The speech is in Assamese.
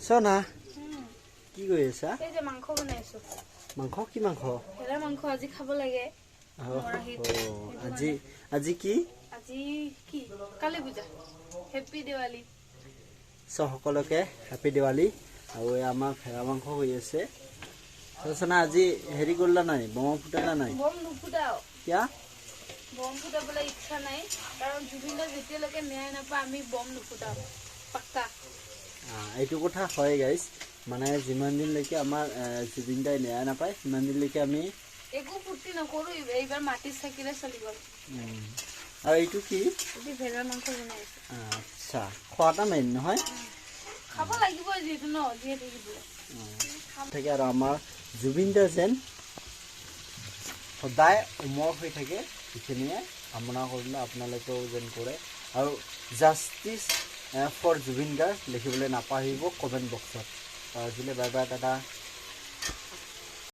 সোনা কি কৰি আছা? এই যে মাংস বনাইছো। মাংস কি মাংস? হেৰা মাংস আজি খাব লাগে। আজি আজি কি? আজি কি? কালী পূজা। হেপী দিৱালী। সকলোকে হেপী দিৱালী। আৰু আমাৰ ভেড়া মাংস হৈ আছে। সোনা আজি হেৰি কৰিলা নাই? বম ফুটালা নাই? বম নুফুটাও। কিয়া? বম ফুটাবলৈ ইচ্ছা নাই, কাৰণ জুবিনদাক যেতিয়ালৈকে ন্যায় নাপায় আমি বম নুফুটাও। পাক্কা। এইটো কথা হয় গাইজ, মানে যিমান দিনলৈকে আমাৰ জুবিন দাই ন্যায় নাপায় সিমান দিনলৈকে আমি একো ফূৰ্তি নকৰো। এইবাৰ মাটিত থাকিলে চলিব। আৰু এইটো কি? আজি ভেড়া মাংস বনাইছো। আচ্ছা, খোৱাটা মেইন নহয়? খাব লাগিব যিহেতু ন, যিহে থাকিবলৈ থাকে। আৰু আমাৰ জুবিন দা যেন সদায় অমৰ হৈ থাকে, এইখিনিয়ে কামনা কৰিলে আপোনালোকেও যেন কৰে। আৰু জাষ্টিছ ফৰ জুবিন গাৰ্গ লিখিবলৈ নাপাহৰিব কমেণ্ট বক্সত। আজিলৈ বাই বাই, দাদা।